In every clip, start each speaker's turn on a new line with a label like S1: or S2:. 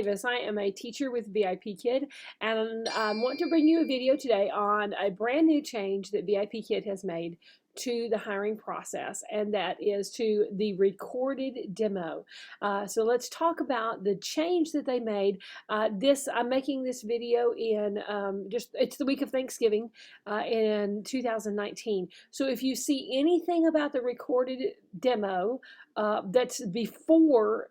S1: Davis. I am a teacher with VIPKid, and I want to bring you a video today on a brand new change that VIPKid has made to the hiring process, and that is to the recorded demo. So let's talk about the change that they made. I'm making this video in it's the week of Thanksgiving in 2019. So if you see anything about the recorded demo that's before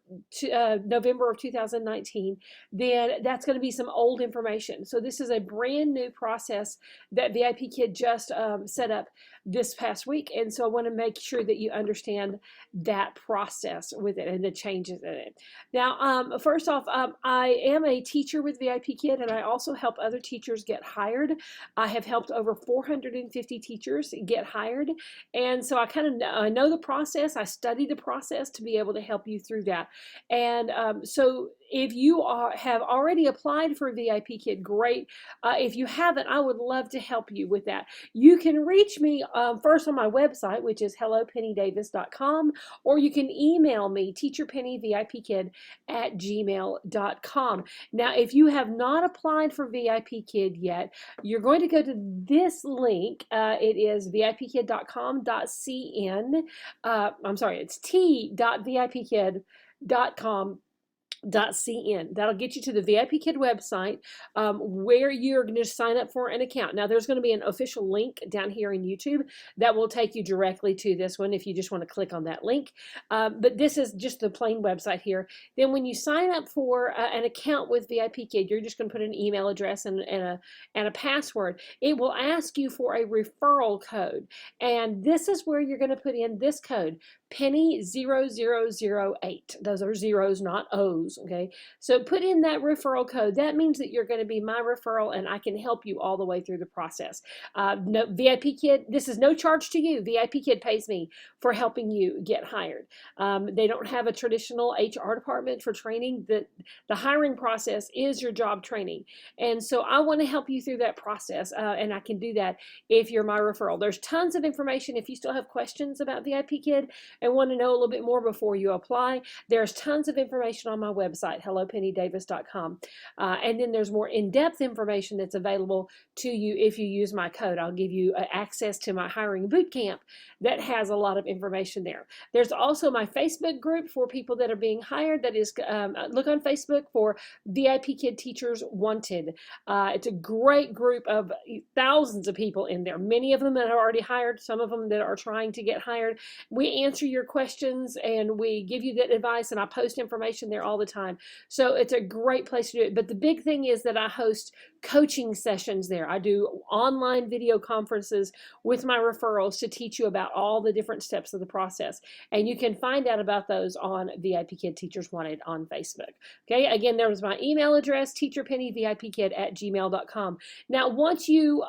S1: November of 2019, then that's going to be some old information. So this is a brand new process that VIPKid just set up this past week, and so I want to make sure that you understand that process with it and the changes in it. Now, first off, I am a teacher with VIPKid, and I also help other teachers get hired. I have helped over 450 teachers get hired, and so I kind of know the process. I study the process to be able to help you through that. And so if you have already applied for VIPKid, great. If you haven't, I would love to help you with that. You can reach me first on my website, which is hellopennydavis.com, or you can email me, teacherpennyvipkid@gmail.com. Now, if you have not applied for VIPKid yet, you're going to go to this link. It is vipkid.com.cn. I'm sorry, it's t.vipkid.com.cn. That'll get you to the VIPKid website where you're going to sign up for an account. Now, there's going to be an official link down here in YouTube that will take you directly to this one if you just want to click on that link. But this is just the plain website here. Then when you sign up for an account with VIPKid, you're just going to put an email address and a password. It will ask you for a referral code. And this is where you're going to put in this code, Penny0008. Those are zeros, not O's. Okay, so put in that referral code. That means that you're going to be my referral, and I can help you all the way through the process. No, VIPKid, this is no charge to you. VIPKid pays me for helping you get hired. They don't have a traditional HR department for training. The hiring process is your job training, and so I want to help you through that process, and I can do that if you're my referral. There's tons of information. If you still have questions about VIPKid and want to know a little bit more before you apply, there's tons of information on my website, hellopennydavis.com. And then there's more in-depth information that's available to you if you use my code. I'll give you access to my hiring bootcamp that has a lot of information there. There's also my Facebook group for people that are being hired. That is, look on Facebook for VIPKid Teachers Wanted. It's a great group of thousands of people in there, many of them that are already hired, some of them that are trying to get hired. We answer your questions and we give you that advice, and I post information there all the time. So it's a great place to do it. But the big thing is that I host coaching sessions there. I do online video conferences with my referrals to teach you about all the different steps of the process. And you can find out about those on VIPKid Teachers Wanted on Facebook. Okay, again, there was my email address, teacherpennyvipkid@gmail.com. Now, once you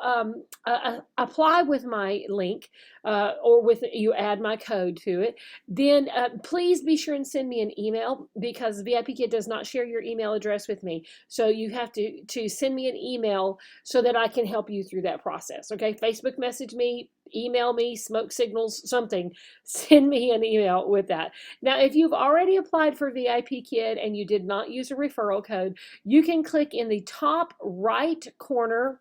S1: apply with my link or you add my code to it, then please be sure and send me an email, because VIPKid does not share your email address with me. So you have to send me an email so that I can help you through that process. Okay, Facebook message me, email me, smoke signals, something. Send me an email with that. Now, if you've already applied for VIPKid and you did not use a referral code, you can click in the top right corner.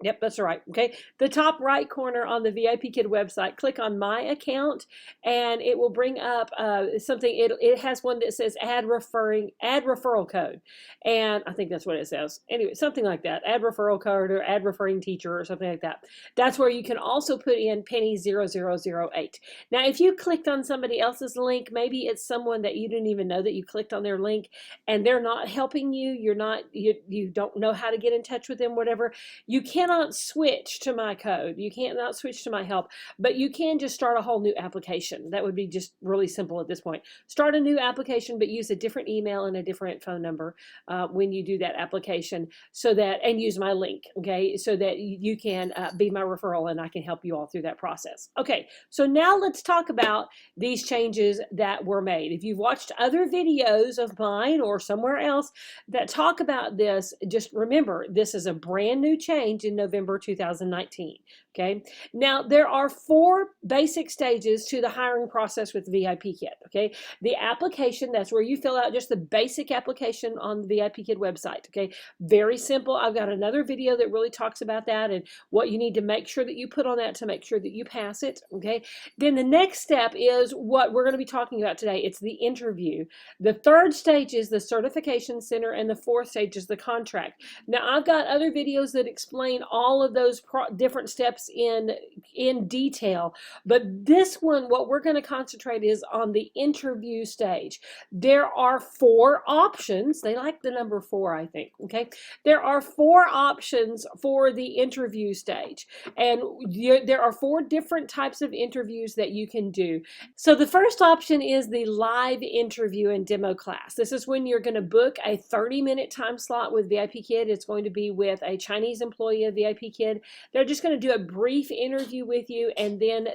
S1: Yep, that's right. Okay, the top right corner on the VIPKid website, click on my account, and it will bring up something. It has one that says add referral code, and I think that's what it says. Anyway, something like that. Add referral code or add referring teacher or something like that. That's where you can also put in Penny0008. Now, if you clicked on somebody else's link, maybe it's someone that you didn't even know that you clicked on their link, and they're not helping you. You don't know how to get in touch with them. Whatever, you cannot switch to my code. You cannot switch to my help, but you can just start a whole new application. That would be just really simple at this point. Start a new application, but use a different email and a different phone number when you do that application, and use my link, okay, so that you can be my referral and I can help you all through that process. Okay, so now let's talk about these changes that were made. If you've watched other videos of mine or somewhere else that talk about this, just remember, this is a brand new change in November 2019. Okay. Now there are 4 basic stages to the hiring process with VIPKid. Okay. The application, that's where you fill out just the basic application on the VIPKid website. Okay. Very simple. I've got another video that really talks about that and what you need to make sure that you put on that to make sure that you pass it. Okay. Then the next step is what we're going to be talking about today. It's the interview. The 3rd stage is the certification center, and the 4th stage is the contract. Now I've got other videos that explain all of those different steps in detail, but this one, what we're going to concentrate is on the interview stage. There are 4 options. They like the number 4, I think. Okay, there are 4 options for the interview stage, and there are 4 different types of interviews that you can do. So the first option is the live interview and demo class. This is when you're going to book a 30-minute time slot with VIPKid. It's going to be with a Chinese employee of VIPKid. They're just going to do a brief interview with you, and then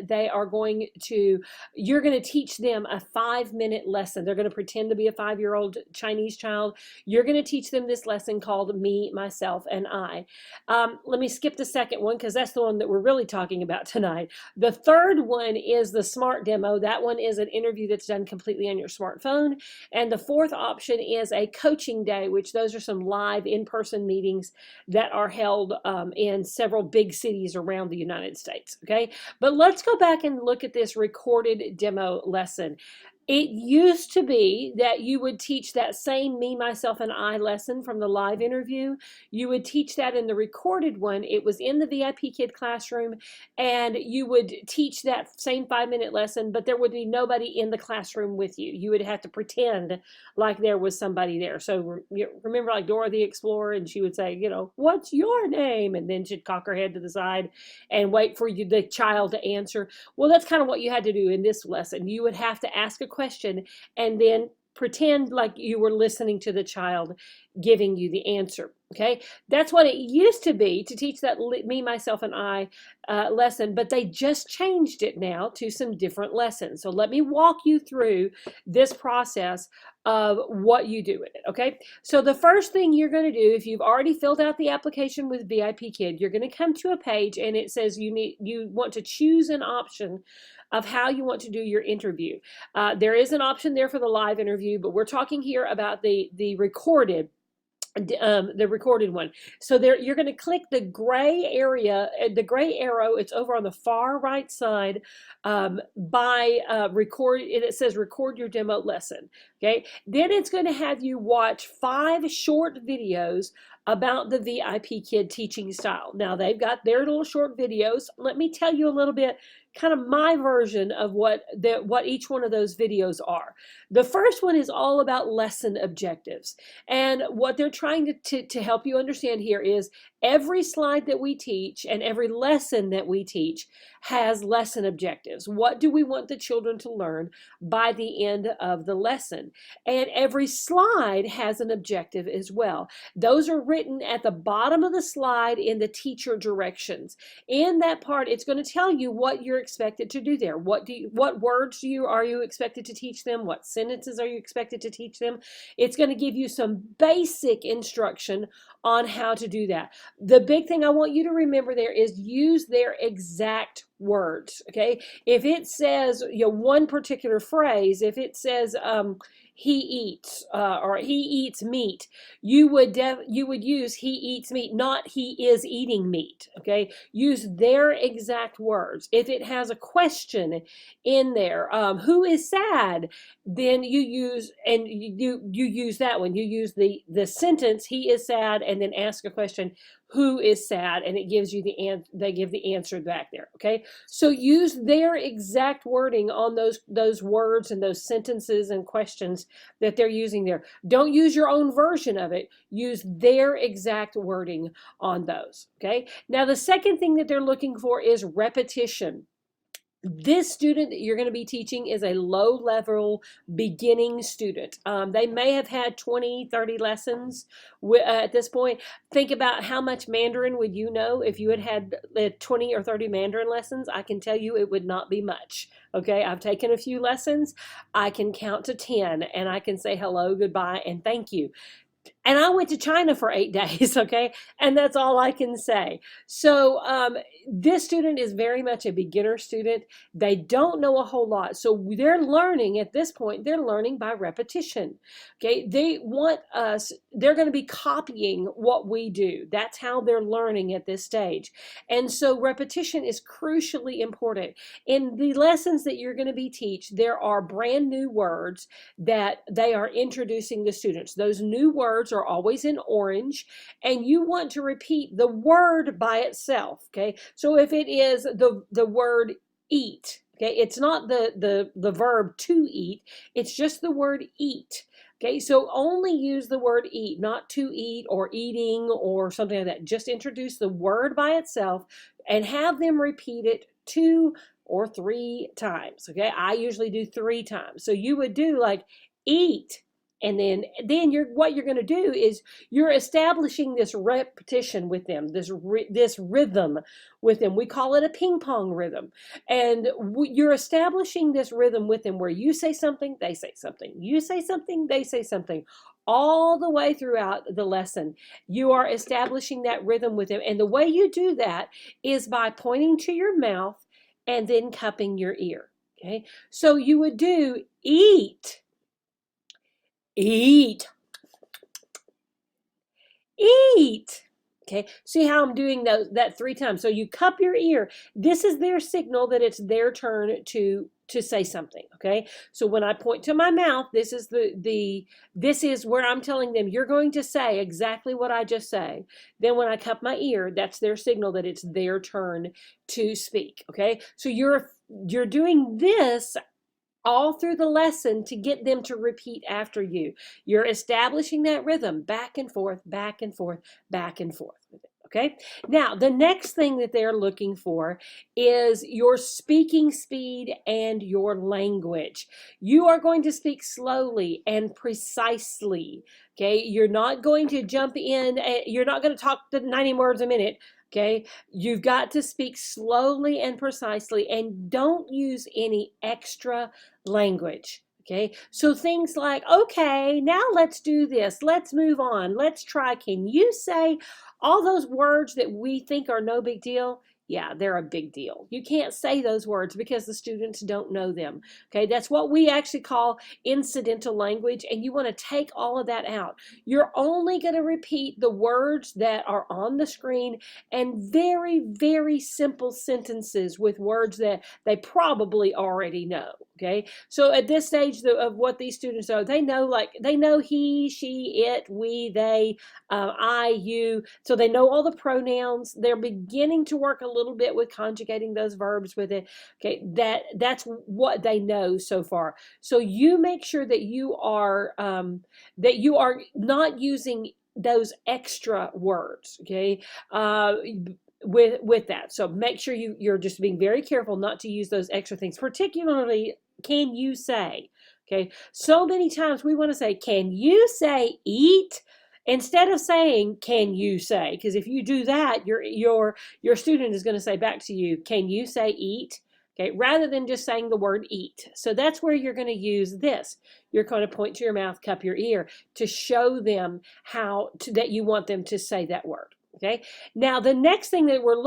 S1: you're going to teach them a 5-minute lesson. They're going to pretend to be a 5-year-old Chinese child. You're going to teach them this lesson called Me, Myself, and I. Let me skip the second one because that's the one that we're really talking about tonight. The 3rd one is the smart demo. That one is an interview that's done completely on your smartphone. And the 4th option is a coaching day, which those are some live in-person meetings that are held in several big cities around the United States. Okay, but let's go back and look at this recorded demo lesson. It used to be that you would teach that same Me, Myself, and I lesson from the live interview. You would teach that in the recorded one. It was in the VIPKid classroom, and you would teach that same 5-minute lesson, but there would be nobody in the classroom with you. You would have to pretend like there was somebody there. So remember like Dora the Explorer, and she would say, you know, what's your name? And then she'd cock her head to the side and wait for the child to answer. Well, that's kind of what you had to do in this lesson. You would have to ask a question and then pretend like you were listening to the child giving you the answer. Okay, that's what it used to be to teach that Me, Myself, and I lesson, but they just changed it now to some different lessons. So let me walk you through this process of what you do with it. Okay, so the first thing you're going to do, if you've already filled out the application with VIPKid, you're going to come to a page and it says you want to choose an option of how you want to do your interview. There is an option there for the live interview, but we're talking here about the recorded one. So there, you're going to click the gray area, the gray arrow. It's over on the far right side by record. It says record your demo lesson. Okay. Then it's going to have you watch 5 short videos about the VIPKid teaching style. Now they've got their little short videos. Let me tell you a little bit, kind of my version of what each one of those videos are. The first one is all about lesson objectives. And what they're trying to help you understand here is every slide that we teach and every lesson that we teach has lesson objectives. What do we want the children to learn by the end of the lesson? And every slide has an objective as well. Those are written at the bottom of the slide in the teacher directions. In that part, it's going to tell you what you're expected to do there. What words are you expected to teach them? What sentences are you expected to teach them? It's going to give you some basic instruction on how to do that. The big thing I want you to remember there is use their exact words. Okay, if it says, you know, one particular phrase, if it says he eats or he eats meat, you would use he eats meat, not he is eating meat. Okay, use their exact words. If it has a question in there, who is sad, then you use that one. You use the sentence he is sad, and then ask a question, who is sad, and it gives you they give the answer back there. Okay, so use their exact wording on those words and those sentences and questions that they're using there. Don't use your own version of it. Use their exact wording on those. Okay, now the second thing that they're looking for is repetition. This student that you're going to be teaching is a low-level beginning student. They may have had 20, 30 lessons at this point. Think about how much Mandarin would you know if you had 20 or 30 Mandarin lessons. I can tell you it would not be much. Okay, I've taken a few lessons. I can count to 10, and I can say hello, goodbye, and thank you. And I went to China for 8 days, okay? And that's all I can say. So this student is very much a beginner student. They don't know a whole lot. So they're learning at this point, they're learning by repetition, okay? They want us, they're going to be copying what we do. That's how they're learning at this stage. And so repetition is crucially important. In the lessons that you're going to be teach, there are brand new words that they are introducing the students. Those new words are always in orange, and you want to repeat the word by itself, okay? So if it is the word eat, okay, it's not the verb to eat, it's just the word eat. Okay, so only use the word eat, not to eat or eating or something like that. Just introduce the word by itself and have them repeat it 2 or 3 times. Okay, I usually do 3 times. So you would do like eat, and then what you're going to do is you're establishing this repetition with them, this rhythm with them. We call it a ping pong rhythm, and you're establishing this rhythm with them where you say something, they say something, you say something, they say something, all the way throughout the lesson. You are establishing that rhythm with them, and the way you do that is by pointing to your mouth and then cupping your ear. Okay, so you would do eat, eat, eat. Okay, see how I'm doing that 3 times. So you cup your ear. This is their signal that it's their turn to say something. Okay, so when I point to my mouth, this is this is where I'm telling them you're going to say exactly what I just say. Then when I cup my ear, that's their signal that it's their turn to speak. Okay, so you're doing this all through the lesson to get them to repeat after you. You're establishing that rhythm back and forth, back and forth, back and forth with it. Okay. Now, the next thing that they're looking for is your speaking speed and your language. You are going to speak slowly and precisely. Okay. You're not going to jump in. You're not going to talk to 90 words a minute. Okay, you've got to speak slowly and precisely, and don't use any extra language. Okay, so things like, okay, now let's do this, let's move on, let's try. Can you say all those words that we think are no big deal? Yeah, they're a big deal. You can't say those words because the students don't know them. Okay, that's what we actually call incidental language, and you want to take all of that out. You're only going to repeat the words that are on the screen and very, very simple sentences with words that they probably already know. Okay, so at this stage of what these students are, they know he, she, it, we, they, I, you. So they know all the pronouns. They're beginning to work a little bit with conjugating those verbs with it. Okay, that's what they know so far. So you make sure that you are not using those extra words. Okay. With that, so make sure you're just being very careful not to use those extra things, particularly can you say. Okay, so many times we want to say, can you say eat, instead of saying can you say, because if you do that, your student is going to say back to you, can you say eat. Okay, rather than just saying the word eat. So that's where you're going to use this. You're going to point to your mouth, cup your ear, to show them that you want them to say that word. Okay, now the next thing that we're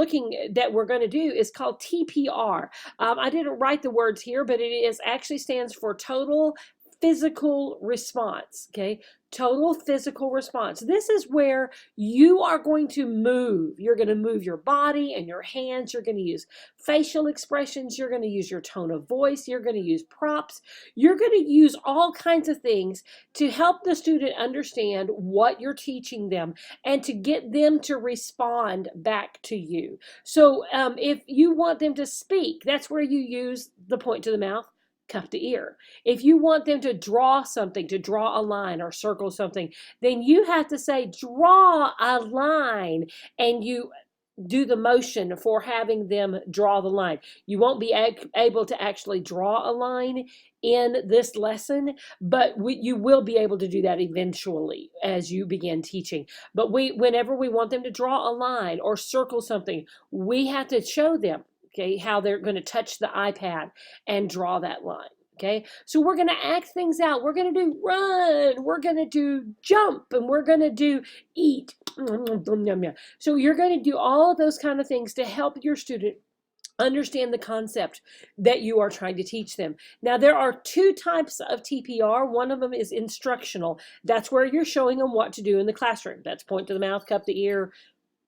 S1: going to do is called TPR. I didn't write the words here, but it actually stands for total physical response. Okay, total physical response. This is where you are going to move. You're going to move your body and your hands. You're going to use facial expressions. You're going to use your tone of voice. You're going to use props. You're going to use all kinds of things to help the student understand what you're teaching them and to get them to respond back to you. So if you want them to speak, that's where you use the point to the mouth, cup to ear. If you want them to draw something, to draw a line or circle something, then you have to say draw a line, and you do the motion for having them draw the line. You won't be able to actually draw a line in this lesson, but you will be able to do that eventually as you begin teaching. But whenever we want them to draw a line or circle something, we have to show them, okay, how they're going to touch the iPad and draw that line. Okay, so we're going to act things out. We're going to do run, we're going to do jump, and we're going to do eat. So you're going to do all of those kind of things to help your student understand the concept that you are trying to teach them. Now, there are two types of TPR. One of them is instructional. That's where you're showing them what to do in the classroom. That's point to the mouth, cup the ear,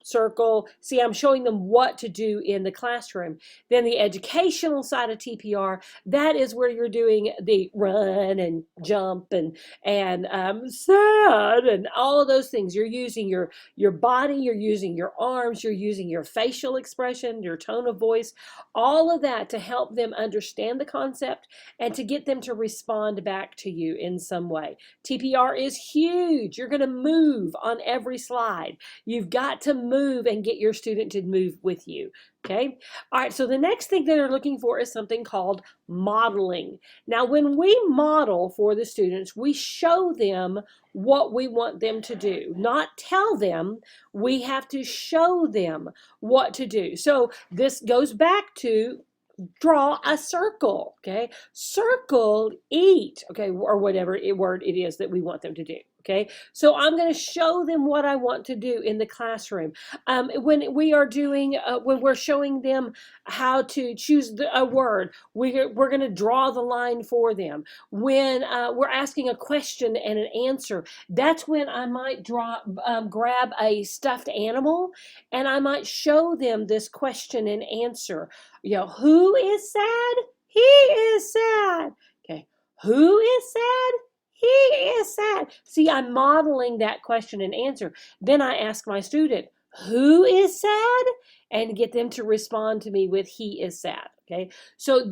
S1: circle. See, I'm showing them what to do in the classroom. Then the educational side of TPR, that is where you're doing the run and jump and sad and all of those things. You're using your body, you're using your arms, you're using your facial expression, your tone of voice, all of that to help them understand the concept and to get them to respond back to you in some way. TPR is huge. You're going to move on every slide. You've got to move and get your student to move with you. Okay. All right. So the next thing they're looking for is something called modeling. Now, when we model for the students, we show them what we want them to do, not tell them. We have to show them what to do. So this goes back to draw a circle, okay? Circle, eat, okay, or whatever word it is that we want them to do, okay? So I'm going to show them what I want to do in the classroom. When we are doing, when we're showing them how to choose a word, we're going to draw the line for them. When we're asking a question and an answer, that's when I might grab a stuffed animal and I might show them this question and answer. You know, who is sad? He is sad. Okay. Who is sad? He is sad. See, I'm modeling that question and answer. Then I ask my student, who is sad? And get them to respond to me with he is sad. Okay, so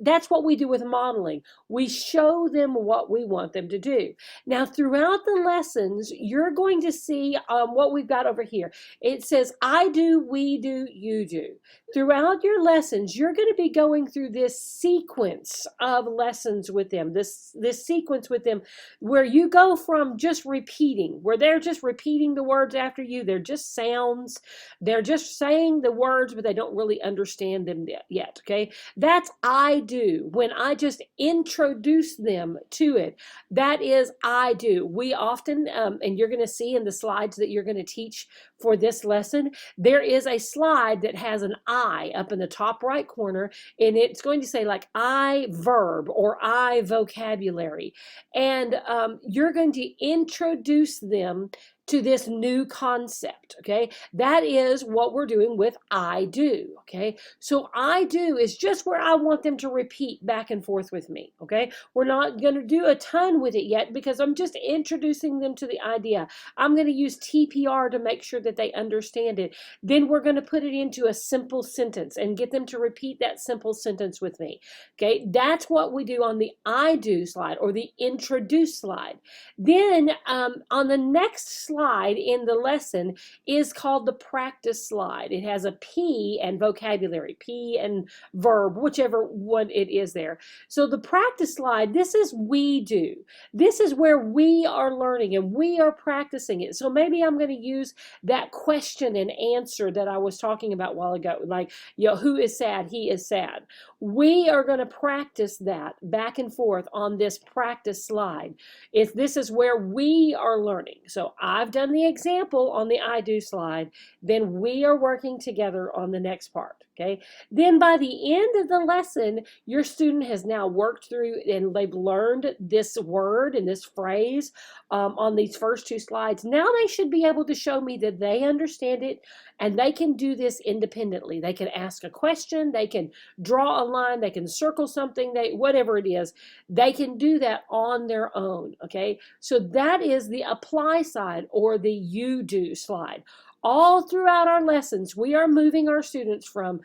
S1: that's what we do with modeling. We show them what we want them to do. Now, throughout the lessons, you're going to see what we've got over here. It says, I do, we do, you do. Throughout your lessons, you're going to be going through this sequence of lessons with them, this sequence with them where you go from just repeating, where they're just repeating the words after you. They're just sounds. They're just saying the words, but they don't really understand them yet. Okay, that's I do. When I just introduce them to it, that is I do. We often, and you're going to see in the slides that you're going to teach for this lesson, there is a slide that has an I up in the top right corner, and it's going to say like I verb or I vocabulary. And you're going to introduce them to this new concept, okay? That is what we're doing with I do, okay? So I do is just where I want them to repeat back and forth with me, okay? We're not going to do a ton with it yet because I'm just introducing them to the idea. I'm going to use TPR to make sure that they understand it. Then we're going to put it into a simple sentence and get them to repeat that simple sentence with me, okay? That's what we do on the I do slide or the introduce slide. Then on the next slide in the lesson is called the practice slide. It has a P and vocabulary, P and verb, whichever one it is there. So the practice slide, this is we do. This is where we are learning and we are practicing it. So maybe I'm going to use that question and answer that I was talking about a while ago, like, you know, who is sad? He is sad. We are going to practice that back and forth on this practice slide. This is where we are learning. So I've done the example on the I do slide, then we are working together on the next part, okay? Then by the end of the lesson, your student has now worked through and they've learned this word and this phrase on these first two slides. Now they should be able to show me that they understand it and they can do this independently. They can ask a question, they can draw a line, they can circle something, whatever it is, they can do that on their own, okay? So that is the apply side or the you do slide. All throughout our lessons, we are moving our students from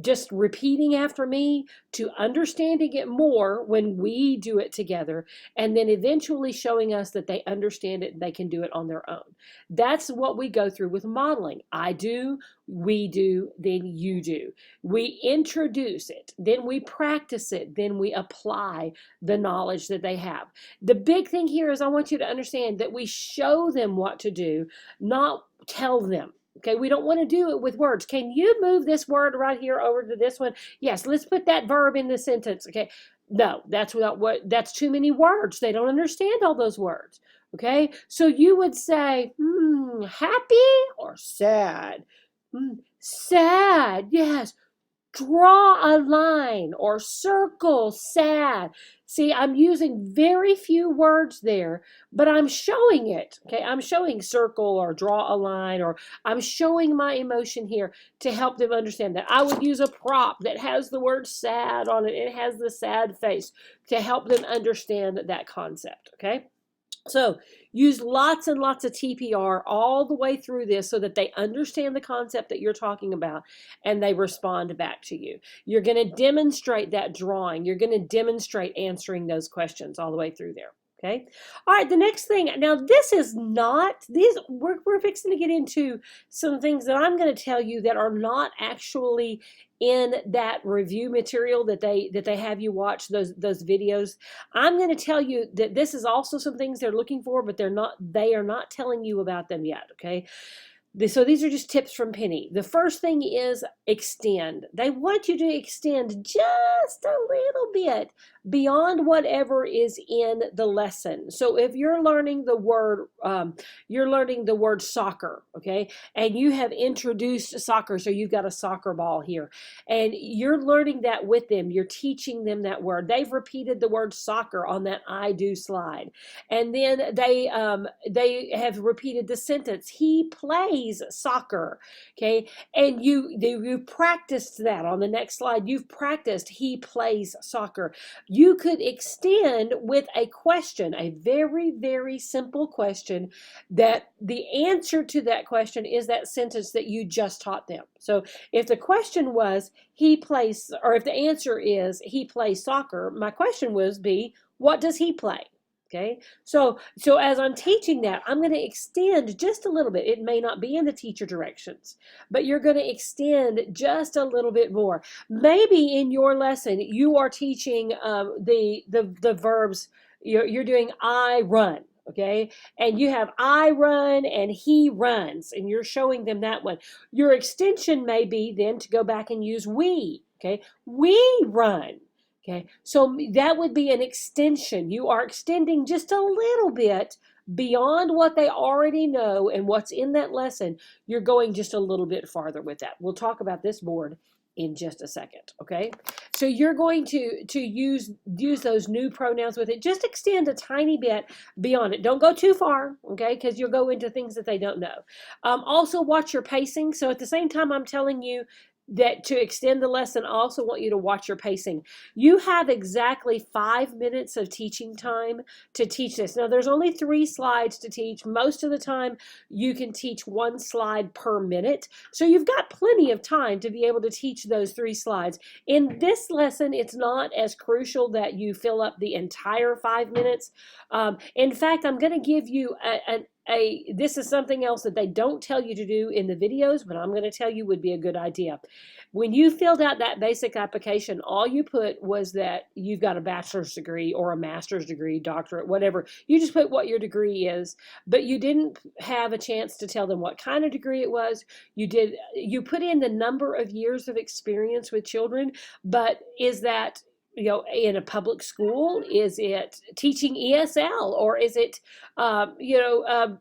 S1: just repeating after me to understanding it more when we do it together, and then eventually showing us that they understand it and they can do it on their own. That's what we go through with modeling. I do, we do, then you do. We introduce it, then we practice it, then we apply the knowledge that they have. The big thing here is I want you to understand that we show them what to do, not tell them. Okay, we don't want to do it with words. Can you move this word right here over to this one? Yes, let's put that verb in the sentence. Okay, no, that's not what, that's too many words. They don't understand all those words. Okay, so you would say, happy or sad? Sad, yes. Draw a line or circle sad. See, I'm using very few words there, but I'm showing it. Okay, I'm showing circle or draw a line, or I'm showing my emotion here to help them understand that. I would use a prop that has the word sad on it. It has the sad face to help them understand that concept. Okay. So use lots and lots of TPR all the way through this so that they understand the concept that you're talking about and they respond back to you. You're going to demonstrate that drawing. You're going to demonstrate answering those questions all the way through there. Okay. All right. The next thing. Now, this is not these. We're fixing to get into some things that I'm going to tell you that are not actually in that review material that they have you watch those videos. I'm going to tell you that this is also some things they're looking for, but they are not telling you about them yet. Okay. So these are just tips from Penny. The first thing is extend. They want you to extend just a little bit beyond whatever is in the lesson. So if you're learning the word, soccer, okay, and you have introduced soccer, so you've got a soccer ball here, and you're learning that with them. You're teaching them that word. They've repeated the word soccer on that I do slide, and then they have repeated the sentence. He plays soccer, okay, and you practiced that on the next slide. You've practiced he plays soccer. You could extend with a question, a very, very simple question, that the answer to that question is that sentence that you just taught them. So if the question was he plays, or if the answer is he plays soccer, my question would be, what does he play? Okay, so as I'm teaching that, I'm going to extend just a little bit. It may not be in the teacher directions, but you're going to extend just a little bit more. Maybe in your lesson, you are teaching the verbs. You're doing I run, okay, and you have I run and he runs, and you're showing them that one. Your extension may be then to go back and use we. Okay, we run. Okay, so that would be an extension. You are extending just a little bit beyond what they already know and what's in that lesson. You're going just a little bit farther with that. We'll talk about this board in just a second. Okay, so you're going to use those new pronouns with it. Just extend a tiny bit beyond it. Don't go too far, okay, because you'll go into things that they don't know. Also watch your pacing. So at the same time I'm telling you that to extend the lesson, I also want you to watch your pacing. You have exactly 5 minutes of teaching time to teach this. Now, there's only 3 slides to teach. Most of the time, you can teach 1 slide per minute. So you've got plenty of time to be able to teach those 3 slides. In this lesson, it's not as crucial that you fill up the entire 5 minutes. In fact, I'm going to give you this is something else that they don't tell you to do in the videos, but I'm going to tell you would be a good idea. When you filled out that basic application, all you put was that you've got a bachelor's degree or a master's degree, doctorate, whatever. You just put what your degree is, but you didn't have a chance to tell them what kind of degree it was. You put in the number of years of experience with children, but is that in a public school? Is it teaching ESL, or is it,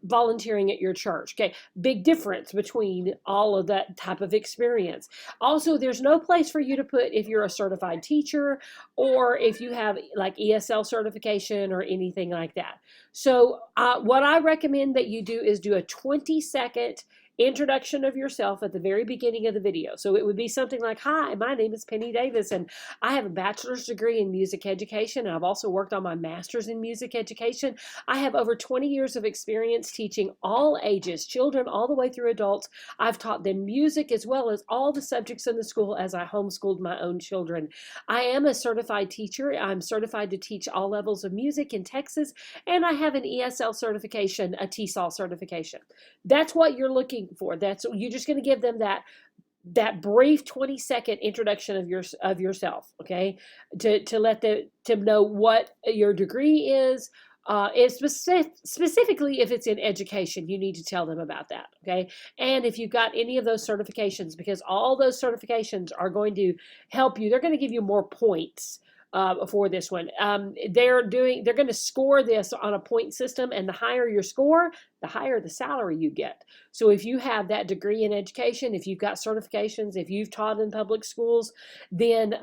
S1: volunteering at your church? Okay, big difference between all of that type of experience. Also, there's no place for you to put if you're a certified teacher or if you have like ESL certification or anything like that. So what I recommend that you do is do a 20-second introduction of yourself at the very beginning of the video. So it would be something like, hi, my name is Penny Davis, and I have a bachelor's degree in music education, and I've also worked on my master's in music education. I have over 20 years of experience teaching all ages, children all the way through adults. I've taught them music as well as all the subjects in the school as I homeschooled my own children. I am a certified teacher. I'm certified to teach all levels of music in Texas, and I have an ESL certification, a TESOL certification. That's what you're looking for. You're just going to give them that brief 20-second introduction of yourself, okay, to let them know what your degree is, Specifically, if it's in education, you need to tell them about that, okay? And if you've got any of those certifications, because all those certifications are going to help you. They're going to give you more points for this one. They're going to score this on a point system, and the higher your score, the higher the salary you get. So if you have that degree in education, if you've got certifications, if you've taught in public schools, then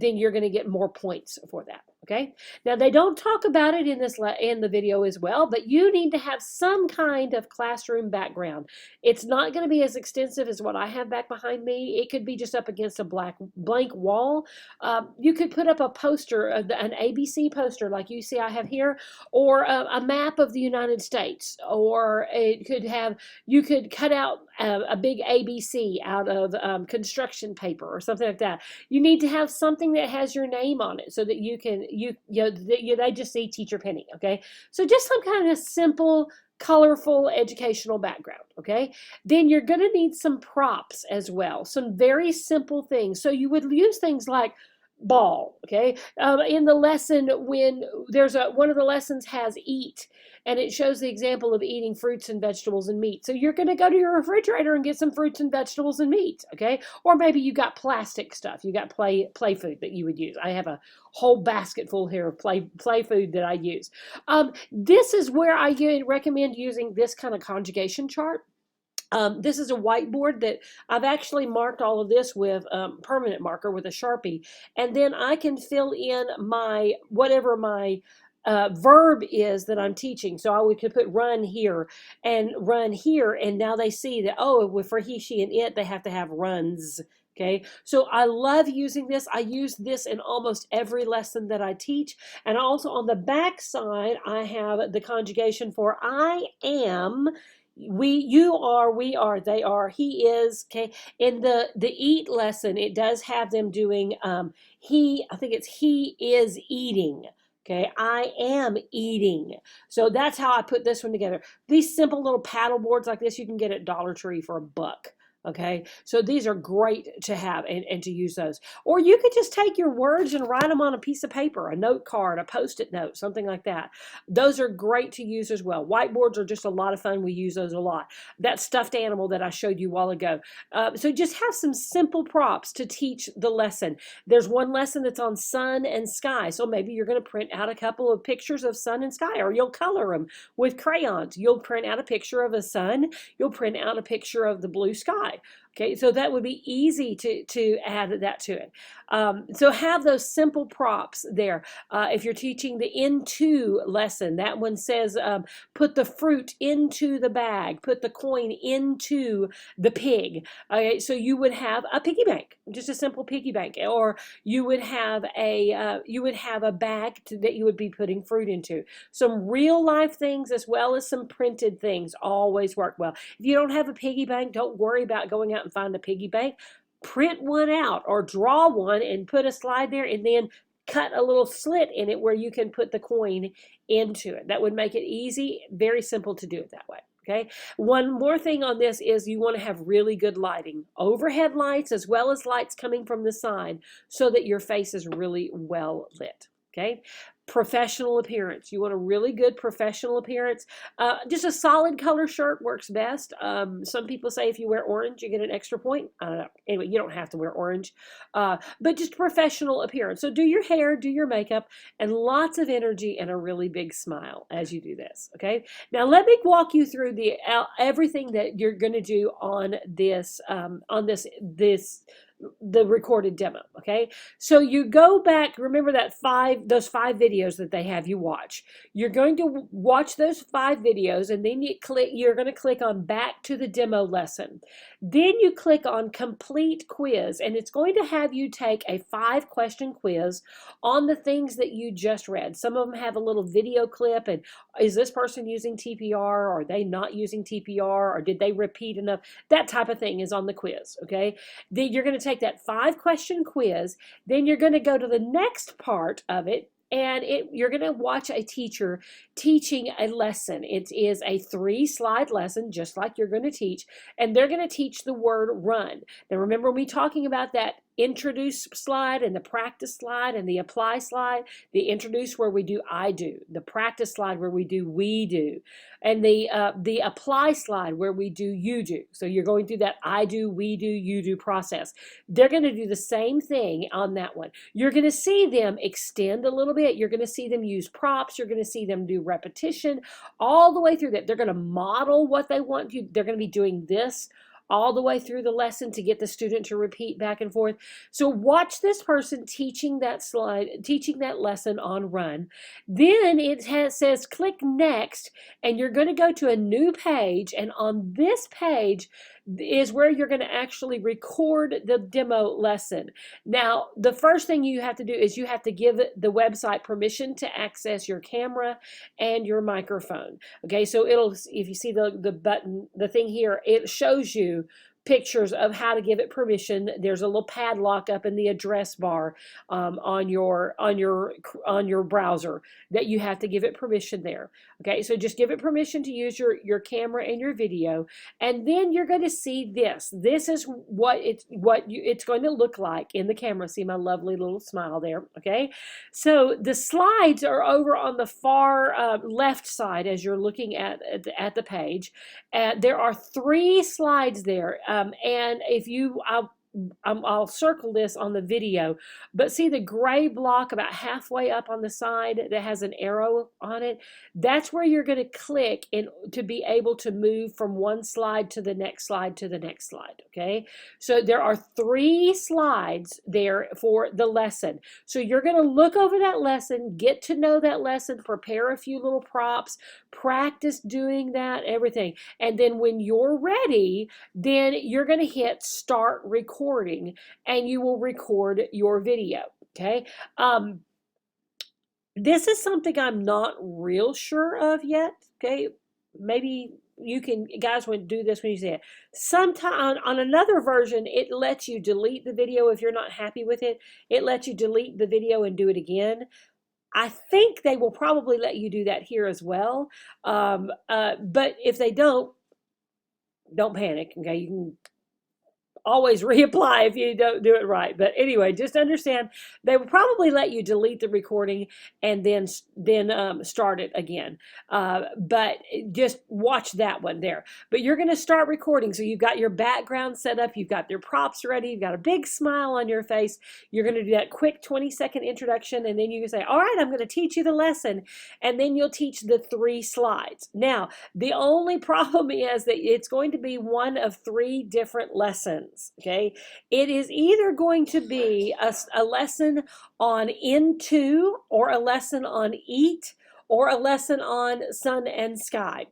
S1: you're going to get more points for that. Okay. Now they don't talk about it in the video as well, but you need to have some kind of classroom background. It's not going to be as extensive as what I have back behind me. It could be just up against a blank wall. You could put up a poster, an ABC poster like you see I have here, or a map of the United States, or you could cut out a big ABC out of construction paper or something like that. You need to have something that has your name on it so that they just see Teacher Penny, okay? So just some kind of simple, colorful educational background, okay? Then you're going to need some props as well, some very simple things. So you would use things like ball, okay? In the lesson, when one of the lessons has eat, and it shows the example of eating fruits and vegetables and meat. So you're going to go to your refrigerator and get some fruits and vegetables and meat, okay? Or maybe you got plastic stuff. You got play food that you would use. I have a whole basket full here of play food that I use. This is where I recommend using this kind of conjugation chart. This is a whiteboard that I've actually marked all of this with permanent marker with a Sharpie, and then I can fill in whatever my verb is that I'm teaching. So could put run here and run here, and now they see that, oh, for he, she, and it, they have to have runs. Okay, so I love using this. I use this in almost every lesson that I teach. And also on the back side, I have the conjugation for I am, you are, we are, they are, he is. Okay, in the eat lesson, it does have them doing I think it's he is eating. Okay, I am eating. So that's how I put this one together. These simple little paddle boards like this, you can get at Dollar Tree for $1. Okay, so these are great to have and to use those. Or you could just take your words and write them on a piece of paper, a note card, a Post-it note, something like that. Those are great to use as well. Whiteboards are just a lot of fun. We use those a lot. That stuffed animal that I showed you a while ago. So just have some simple props to teach the lesson. There's one lesson that's on sun and sky. So maybe you're going to print out a couple of pictures of sun and sky, or you'll color them with crayons. You'll print out a picture of a sun. You'll print out a picture of the blue sky. Okay, so that would be easy to add that to it. So have those simple props there. If you're teaching the into lesson, that one says put the fruit into the bag, put the coin into the pig. Okay, so you would have a piggy bank, just a simple piggy bank, or you would have a bag that you would be putting fruit into. Some real life things as well as some printed things always work well. If you don't have a piggy bank, don't worry about going out and find a piggy bank. Print one out or draw one and put a slide there, and then cut a little slit in it where you can put the coin into it. That would make it easy, very simple to do it that way. Okay. One more thing on this is you want to have really good lighting, overhead lights as well as lights coming from the side, so that your face is really well lit. Okay. Professional appearance. You want a really good professional appearance. Just a solid color shirt works best. Some people say if you wear orange, you get an extra point. I don't know. Anyway, you don't have to wear orange, but just professional appearance. So do your hair, do your makeup, and lots of energy and a really big smile as you do this. Okay. Now let me walk you through everything that you're going to do on this the recorded demo. Okay, so you go back, remember those five videos that they have you watch. You're going to watch those 5 videos, and then you're going to click on back to the demo lesson. Then you click on complete quiz, and it's going to have you take a 5-question quiz on the things that you just read. Some of them have a little video clip, and is this person using TPR, or are they not using TPR, or did they repeat enough? That type of thing is on the quiz. Okay, then you're going to take that 5-question quiz, then you're going to go to the next part of it, and you're going to watch a teacher teaching a lesson. It is a 3-slide lesson, just like you're going to teach, and they're going to teach the word run. Now remember me talking about that introduce slide and the practice slide and the apply slide. The introduce where we do I do, the practice slide where we do we do, and the apply slide where we do you do. So you're going through that I do, we do, you do process. They're going to do the same thing on that one. You're going to see them extend a little bit. You're going to see them use props. You're going to see them do repetition all the way through that. They're going to model what they want you. They're going to be doing this all the way through the lesson to get the student to repeat back and forth. So watch this person teaching that slide, teaching that lesson on Run. Then it says click next, and you're going to go to a new page, and on this page is where you're going to actually record the demo lesson. Now, the first thing you have to do is you have to give the website permission to access your camera and your microphone. Okay, so if you see the button, the thing here, it shows you pictures of how to give it permission. There's a little padlock up in the address bar on your browser that you have to give it permission there. Okay, so just give it permission to use your camera and your video, and then you're going to see this. This is what it's going to look like in the camera. See my lovely little smile there. Okay, so the slides are over on the far left side as you're looking at the page. There are 3 slides there. And if I'll circle this on the video, but see the gray block about halfway up on the side that has an arrow on it? That's where you're going to click to be able to move from one slide to the next slide to the next slide, okay? So there are 3 slides there for the lesson. So you're going to look over that lesson, get to know that lesson, prepare a few little props, practice doing that, everything. And then when you're ready, then you're going to hit start recording, and you will record your video. Okay. This is something I'm not real sure of yet. Okay. Maybe you guys would do this when you see it. Sometime on another version, it lets you delete the video if you're not happy with it. It lets you delete the video and do it again. I think they will probably let you do that here as well. But if they don't panic. Okay. You can always reapply if you don't do it right. But anyway, just understand they will probably let you delete the recording and then start it again. But just watch that one there. But you're going to start recording. So you've got your background set up. You've got your props ready. You've got a big smile on your face. You're going to do that quick 20-second introduction. And then you can say, all right, I'm going to teach you the lesson. And then you'll teach the 3 slides. Now, the only problem is that it's going to be one of 3 different lessons. Okay, it is either going to be a lesson on into, or a lesson on eat, or a lesson on sun and sky.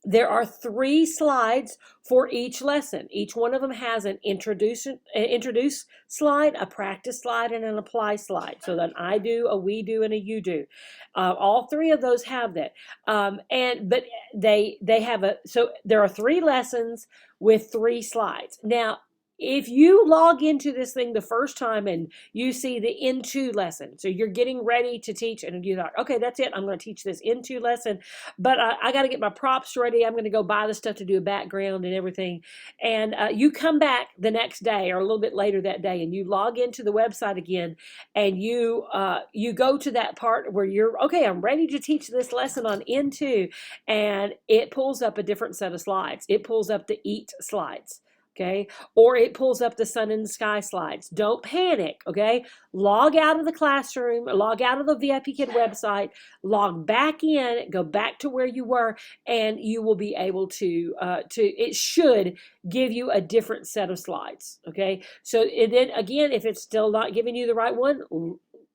S1: There are 3 slides for each lesson. Each one of them has an introduce slide, a practice slide, and an apply slide. So an I do, a we do, and a you do. All 3 of those have that. But they have so there are 3 lessons with 3 slides. Now, if you log into this thing the first time and you see the into lesson, so you're getting ready to teach and you thought, okay, that's it, I'm going to teach this into lesson, but I got to get my props ready. I'm going to go buy the stuff to do a background and everything. And you come back the next day or a little bit later that day and you log into the website again and you go to that part where you're, okay, I'm ready to teach this lesson on into, and it pulls up a different set of slides. It pulls up the eat slides. Okay, or it pulls up the sun and sky slides. Don't panic, okay? Log out of the classroom, log out of the VIPKid website, log back in, go back to where you were, and you will be able to it should give you a different set of slides, okay? So and then again, if it's still not giving you the right one,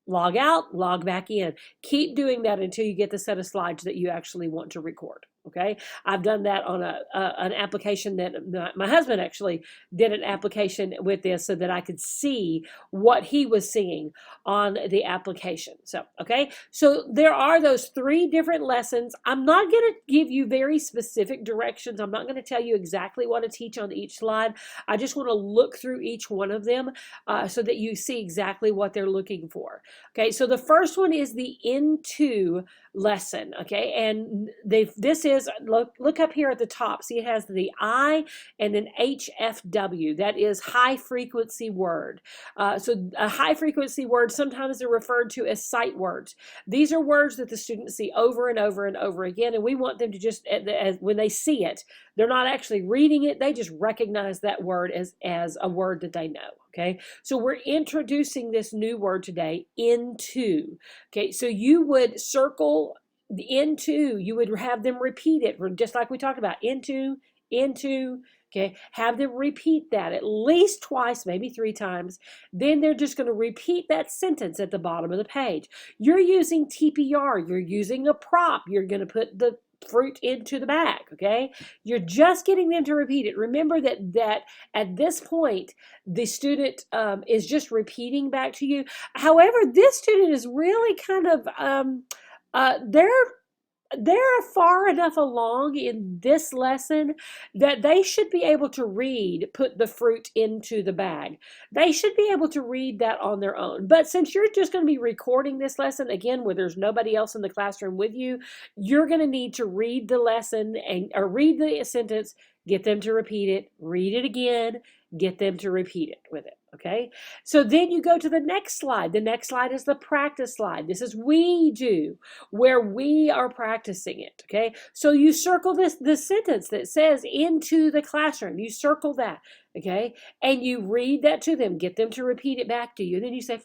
S1: log out, log back in. Keep doing that until you get the set of slides that you actually want to record. Okay, I've done that on an application that my husband actually did an application with this so that I could see what he was seeing on the application. So, okay, so there are those 3 different lessons. I'm not going to give you very specific directions. I'm not going to tell you exactly what to teach on each slide. I just want to look through each one of them so that you see exactly what they're looking for. Okay, so the first one is the into lesson. Okay, and this is is, look up here at the top. See, it has the I and then HFW. That is high frequency word. So a high frequency word, sometimes they're referred to as sight words. These are words that the students see over and over and over again, and we want them to just, when they see it, they're not actually reading it, they just recognize that word as a word that they know. Okay, so we're introducing this new word today, into. Okay, so you would circle the into, you would have them repeat it, just like we talked about, into. Okay, have them repeat that at least twice, maybe 3 times. Then they're just going to repeat that sentence at the bottom of the page. You're using TPR, you're using a prop, you're going to put the fruit into the bag. Okay, you're just getting them to repeat it. Remember that at this point the student is just repeating back to you. However, this student is really kind of they're far enough along in this lesson that they should be able to read, put the fruit into the bag. They should be able to read that on their own. But since you're just going to be recording this lesson, again, where there's nobody else in the classroom with you, you're going to need to read the lesson or read the sentence, get them to repeat it, read it again, get them to repeat it with it. Okay, so then you go to the next slide. The next slide is the practice slide. This is we do, where we are practicing it. Okay, so you circle the sentence that says into the classroom. You circle that. Okay, and you read that to them, get them to repeat it back to you. Then you say,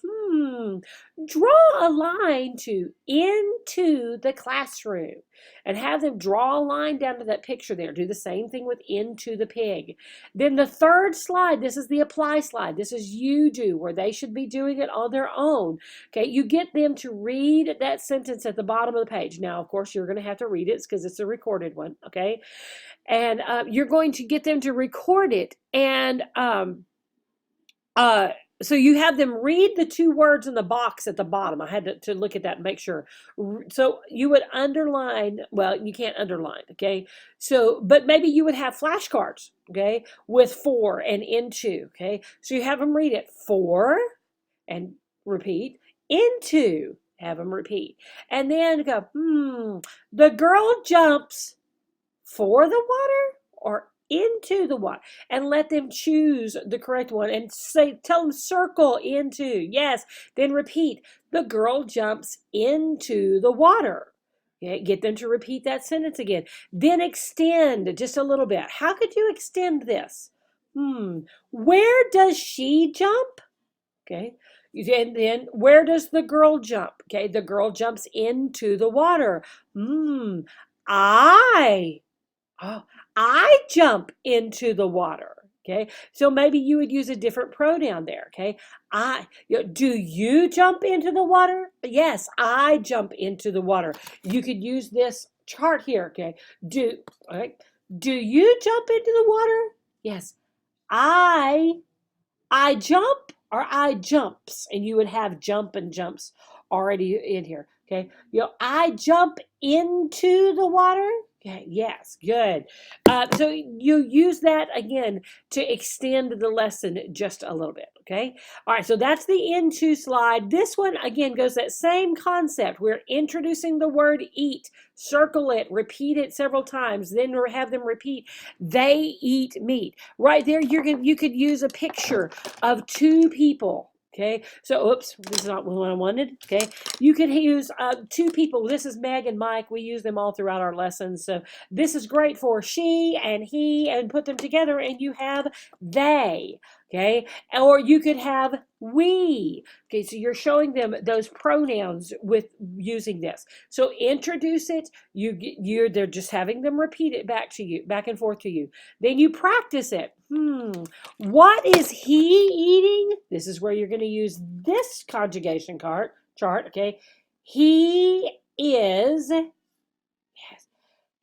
S1: draw a line to into the classroom, and have them draw a line down to that picture there. Do the same thing with into the pig. Then the third slide, this is the apply slide. This is you do, where they should be doing it on their own. Okay, you get them to read that sentence at the bottom of the page. Now, of course, you're going to have to read it because it's a recorded one. Okay, and you're going to get them to record it, and so you have them read the 2 words in the box at the bottom. I had to look at that and make sure. So you would underline, well, you can't underline, okay? So, but maybe you would have flashcards, okay, with for and into, okay? So you have them read it, for, and repeat, into, have them repeat. And then go, the girl jumps for the water or into the water, and let them choose the correct one and tell them circle into. Yes, then repeat, the girl jumps into the water. Okay, get them to repeat that sentence again. Then extend just a little bit. How could you extend this? Where does she jump? Okay, and then where does the girl jump? Okay, the girl jumps into the water. I jump into the water. Okay, so maybe you would use a different pronoun there. Okay, do you jump into the water? Yes, I jump into the water. You could use this chart here. Okay, do you jump into the water? Yes, I jump, or I jumps, and you would have jump and jumps already in here. Okay, I jump into the water. Okay, yes, good. So you use that again to extend the lesson just a little bit, okay? All right, so that's the into slide. This one, again, goes that same concept. We're introducing the word eat, circle it, repeat it several times, then have them repeat, they eat meat. Right there, you could use a picture of 2 people. Okay, so oops, this is not what I wanted. Okay, you could use 2 people. This is Meg and Mike. We use them all throughout our lessons. So this is great for she and he, and put them together and you have they. Okay, or you could have we. Okay, so you're showing them those pronouns with using this. So introduce it. They're just having them repeat it back to you, back and forth to you. Then you practice it. What is he eating? This is where you're going to use this conjugation chart. Okay, he is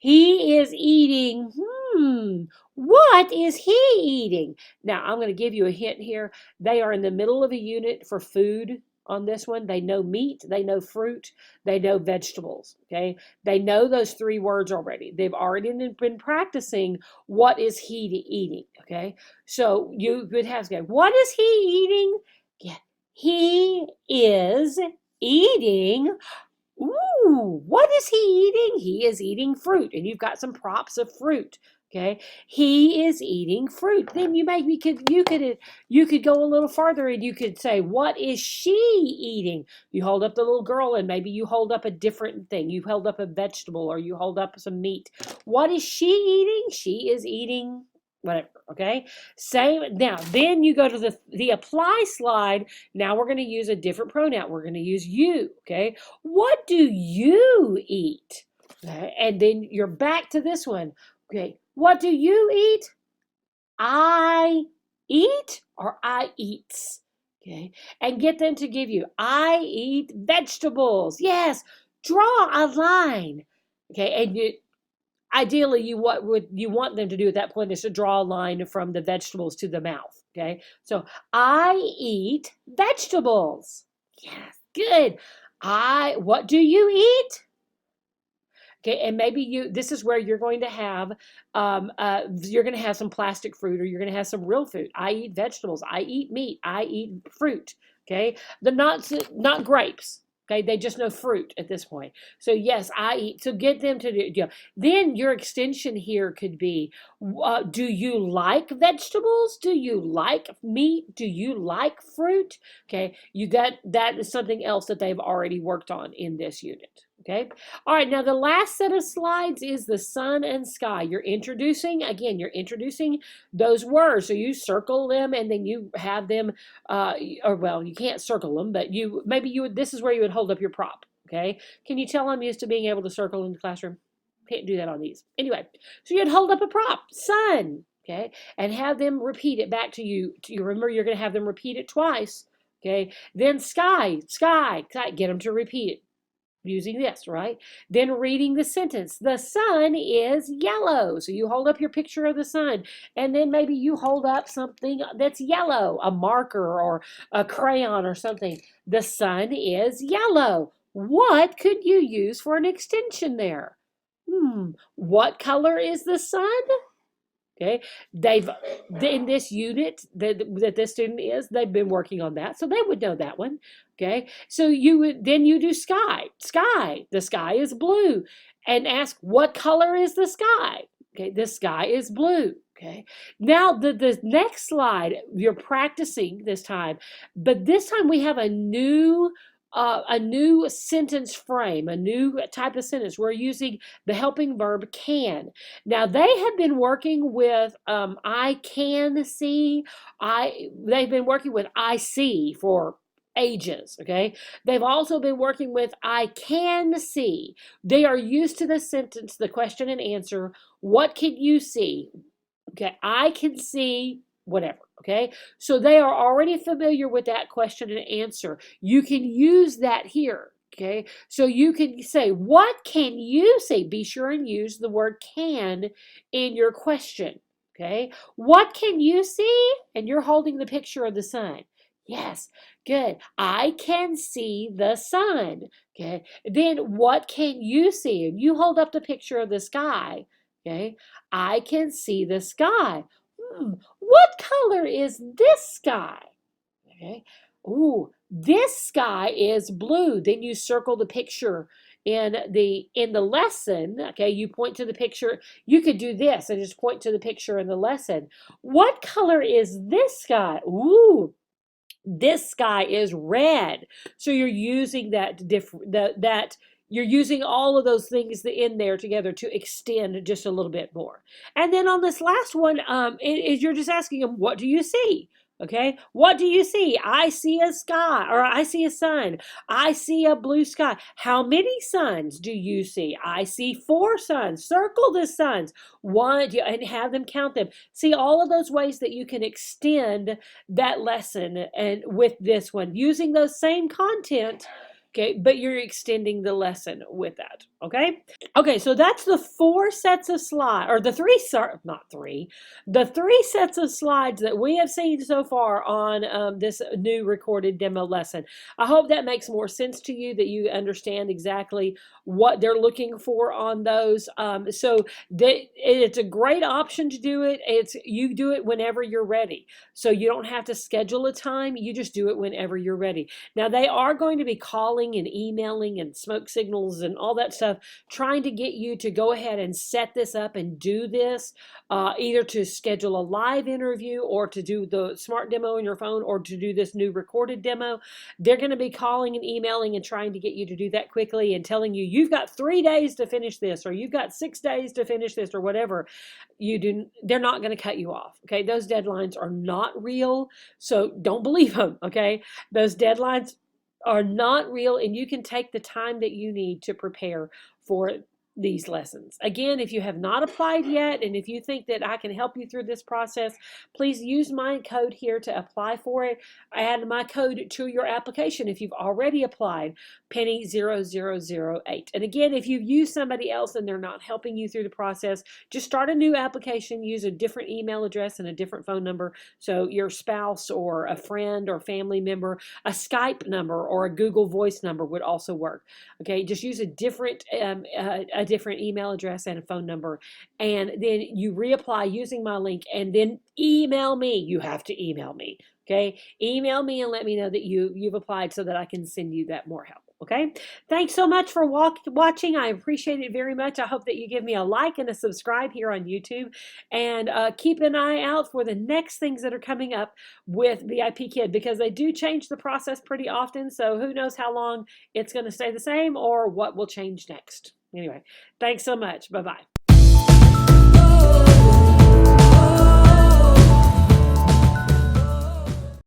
S1: eating. What is he eating? Now, I'm going to give you a hint here. They are in the middle of a unit for food on this one. They know meat, they know fruit, they know vegetables, okay? They know those 3 words already. They've already been practicing what is he eating, okay? So you would have to go, what is he eating? Yeah, he is eating, Ooh, what is he eating? He is eating fruit, and you've got some props of fruit. Okay, he is eating fruit. Then you could go a little farther and you could say, what is she eating? You hold up the little girl and maybe you hold up a different thing. You hold up a vegetable or you hold up some meat. What is she eating? She is eating whatever. Okay, same. Now then you go to the apply slide. Now we're going to use a different pronoun. We're going to use you. Okay, what do you eat? Okay, and then you're back to this one. Okay, what do you eat? I eat or I eats. Okay, and get them to give you, I eat vegetables. Yes, draw a line. Okay, and ideally what would you want them to do at that point is to draw a line from the vegetables to the mouth. Okay, so I eat vegetables. Yes, good. What do you eat? Okay, and maybe this is where you're going to have some plastic fruit or you're going to have some real food. I eat vegetables. I eat meat. I eat fruit. Okay, the not grapes. Okay, they just know fruit at this point. So yes, I eat. So get them to do. Then your extension here could be, do you like vegetables? Do you like meat? Do you like fruit? Okay, that is something else that they've already worked on in this unit. Okay. All right. Now the last set of slides is the sun and sky. You're introducing those words. So you circle them and then you have them, or well, you can't circle them, but this is where you would hold up your prop. Okay. Can you tell I'm used to being able to circle in the classroom? Can't do that on these. Anyway, so you'd hold up a prop, sun, okay, and have them repeat it back to you. Remember, you're going to have them repeat it twice. Okay. Then sky, sky, get them to repeat it using this, right? Then reading the sentence, the sun is yellow. So you hold up your picture of the sun, and then maybe you hold up something that's yellow, a marker or a crayon or something. The sun is yellow. What could you use for an extension there? What color is the sun? Okay, in this unit that this student is, they've been working on that, so they would know that one. Okay, so you do sky. Sky, the sky is blue, and ask what color is the sky? Okay, the sky is blue. Okay, now the next slide you're practicing this time, but this time we have a new sentence frame, a new type of sentence. We're using the helping verb can. Now they have been working with I can see. They've been working with I see for ages. Okay, they've also been working with I can see. They are used to the sentence, the question and answer. What can you see? Okay, I can see whatever. Okay, so they are already familiar with that question and answer. You can use that here. Okay, so you can say, what can you see? Be sure and use the word can in your question. Okay, what can you see? And you're holding the picture of the sun. Yes, good. I can see the sun. Okay, then what can you see? And you hold up the picture of the sky. Okay, I can see the sky. What color is this sky? Okay. Ooh, this sky is blue. Then you circle the picture in the lesson. Okay, you point to the picture. You could do this and just point to the picture in the lesson. What color is this sky? Ooh, this sky is red. So you're using you're using all of those things in there together to extend just a little bit more. And then on this last one, you're just asking them, what do you see? Okay, what do you see? I see a sky, or I see a sun. I see a blue sky. How many suns do you see? I see 4 suns. Circle the suns. And have them count them. See all of those ways that you can extend that lesson and with this one, using those same content. Okay, but you're extending the lesson with that. Okay. Okay, so that's the 4 sets of slides, or the 3, the 3 sets of slides that we have seen so far on this new recorded demo lesson. I hope that makes more sense to you, that you understand exactly what they're looking for on those. So it's a great option to do it. You do it whenever you're ready. So you don't have to schedule a time. You just do it whenever you're ready. Now they are going to be calling calling and emailing and smoke signals and all that stuff, trying to get you to go ahead and set this up and do this, either to schedule a live interview or to do the smart demo on your phone or to do this new recorded demo. They're going to be calling and emailing and trying to get you to do that quickly and telling you you've got 3 days to finish this, or you've got 6 days to finish this, or whatever. They're not going to cut you off. Okay, those deadlines are not real, so don't believe them. Okay, those deadlines are not real, and you can take the time that you need to prepare for these lessons. Again, if you have not applied yet, and if you think that I can help you through this process, please use my code here to apply for it. Add my code to your application if you've already applied, Penny0008. And again, if you've used somebody else and they're not helping you through the process, just start a new application, use a different email address and a different phone number. So your spouse or a friend or family member, a Skype number or a Google Voice number would also work. Okay, just use a different email address and a phone number, and then you reapply using my link, and then email me. You have to email me. Okay, email me and let me know that you've applied so that I can send you that more help. Okay, thanks so much for watching. I appreciate it very much. I hope that you give me a like and a subscribe here on YouTube, and keep an eye out for the next things that are coming up with VIPKid, because they do change the process pretty often. So who knows how long it's going to stay the same or what will change next. Anyway, thanks so much. Bye-bye.